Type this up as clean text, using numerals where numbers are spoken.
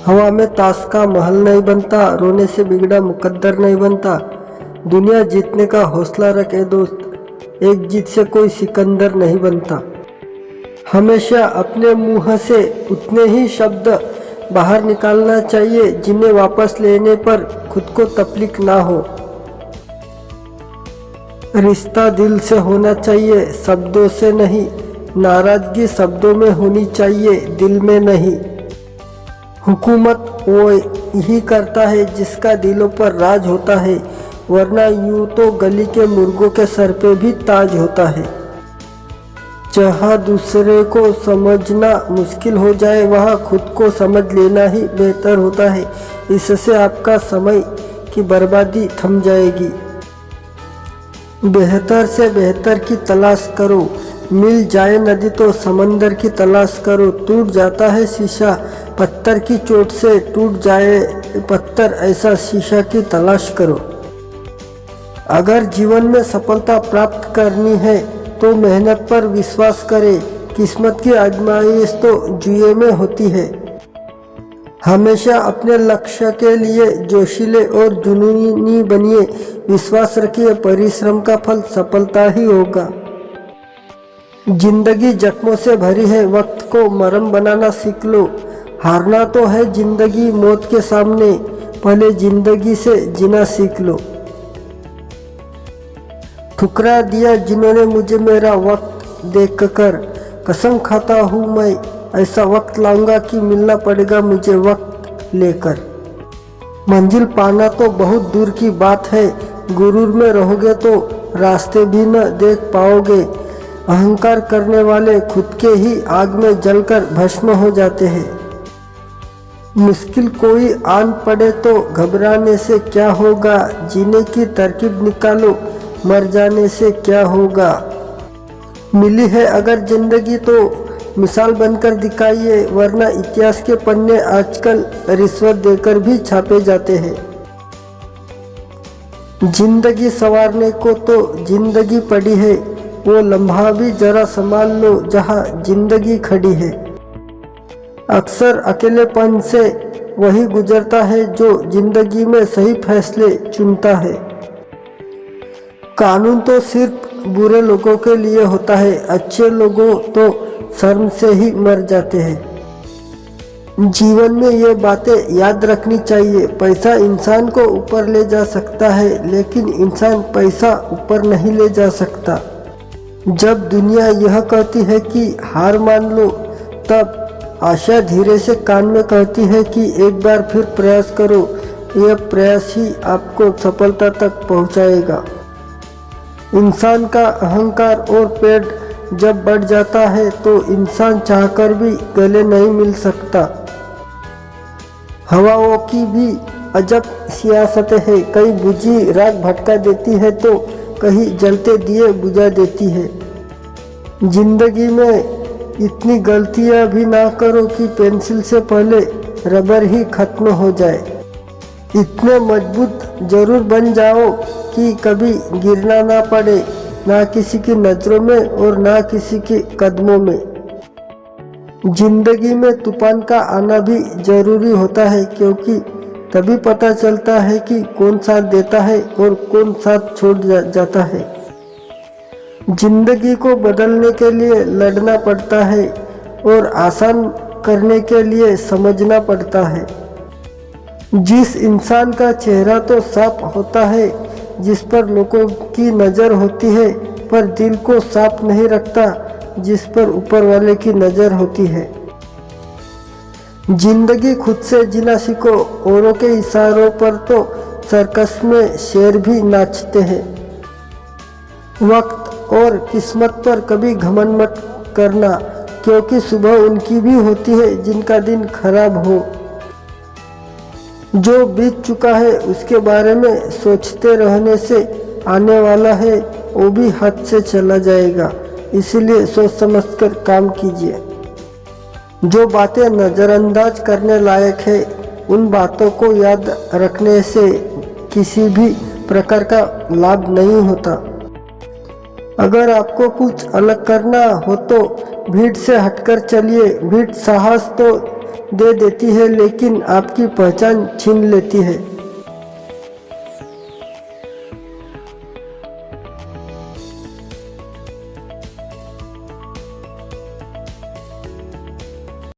हवा में ताश का महल नहीं बनता, रोने से बिगड़ा मुकद्दर नहीं बनता। दुनिया जीतने का हौसला रखे दोस्त, एक जीत से कोई सिकंदर नहीं बनता। हमेशा अपने मुंह से उतने ही शब्द बाहर निकालना चाहिए जिन्हें वापस लेने पर खुद को तकलीफ ना हो। रिश्ता दिल से होना चाहिए, शब्दों से नहीं। नाराजगी शब्दों में होनी चाहिए, दिल में नहीं। हुकूमत वो यही करता है जिसका दिलों पर राज होता है, वरना यूं तो गली के मुर्गों के सर पे भी ताज होता है। जहाँ दूसरे को समझना मुश्किल हो जाए वहाँ खुद को समझ लेना ही बेहतर होता है। इससे आपका समय की बर्बादी थम जाएगी। बेहतर से बेहतर की तलाश करो, मिल जाए नदी तो समंदर की तलाश करो। टूट जाता है शीशा पत्थर की चोट से, टूट जाए पत्थर ऐसा शीशा की तलाश करो। अगर जीवन में सफलता प्राप्त करनी है तो मेहनत पर विश्वास करें। किस्मत की आजमाइश तो जुए में होती है। हमेशा अपने लक्ष्य के लिए जोशीले और जुनूनी बनिए। विश्वास रखिए, परिश्रम का फल सफलता ही होगा। जिंदगी जख्मों से भरी है, वक्त को मरहम बनाना सीख लो। हारना तो है जिंदगी मौत के सामने, पहले जिंदगी से जीना सीख लो। ठुकरा दिया जिन्होंने मुझे मेरा वक्त देखकर, कसम खाता हूँ मैं ऐसा वक्त लाऊंगा कि मिलना पड़ेगा मुझे वक्त लेकर। मंजिल पाना तो बहुत दूर की बात है, गुरूर में रहोगे तो रास्ते भी न देख पाओगे। अहंकार करने वाले खुद के ही आग में जलकर भस्म हो जाते हैं। मुश्किल कोई आन पड़े तो घबराने से क्या होगा, जीने की तरकीब निकालो, मर जाने से क्या होगा। मिली है अगर जिंदगी तो मिसाल बनकर दिखाइए, वरना इतिहास के पन्ने आजकल रिश्वत देकर भी छापे जाते हैं। जिंदगी संवारने को तो जिंदगी पड़ी है, वो लम्हा भी जरा संभाल लो जहाँ जिंदगी खड़ी है। अक्सर अकेलेपन से वही गुजरता है जो जिंदगी में सही फैसले चुनता है। कानून तो सिर्फ बुरे लोगों के लिए होता है, अच्छे लोगों तो शर्म से ही मर जाते हैं। जीवन में ये बातें याद रखनी चाहिए। पैसा इंसान को ऊपर ले जा सकता है, लेकिन इंसान पैसा ऊपर नहीं ले जा सकता। जब दुनिया यह कहती है कि हार मान लो, तब आशा धीरे से कान में कहती है कि एक बार फिर प्रयास करो। यह प्रयास ही आपको सफलता तक पहुंचाएगा। इंसान का अहंकार और पेट जब बढ़ जाता है तो इंसान चाहकर भी गले नहीं मिल सकता। हवाओं की भी अजब सियासत है, कहीं बुझी राख भटका देती है तो कहीं जलते दिए बुझा देती है। जिंदगी में इतनी गलतियां भी ना करो कि पेंसिल से पहले रबर ही खत्म हो जाए। इतने मजबूत जरूर बन जाओ कि कभी गिरना ना पड़े, ना किसी की नज़रों में और ना किसी के कदमों में। जिंदगी में तूफान का आना भी जरूरी होता है, क्योंकि तभी पता चलता है कि कौन साथ देता है और कौन साथ छोड़ जाता है। जिंदगी को बदलने के लिए लड़ना पड़ता है और आसान करने के लिए समझना पड़ता है। जिस इंसान का चेहरा तो साफ होता है, जिस पर लोगों की नज़र होती है, पर दिल को साफ नहीं रखता, जिस पर ऊपर वाले की नज़र होती है। जिंदगी खुद से जीना सीखो, औरों के इशारों पर तो सर्कस में शेर भी नाचते हैं। वक्त और किस्मत पर कभी घमंड मत करना, क्योंकि सुबह उनकी भी होती है जिनका दिन खराब हो। जो बीत चुका है उसके बारे में सोचते रहने से आने वाला है वो भी हाथ से चला जाएगा। इसलिए सोच समझकर काम कीजिए। जो बातें नज़रअंदाज करने लायक है, उन बातों को याद रखने से किसी भी प्रकार का लाभ नहीं होता। अगर आपको कुछ अलग करना हो तो भीड़ से हटकर चलिए। भीड़ साहस तो दे देती है लेकिन आपकी पहचान छीन लेती है।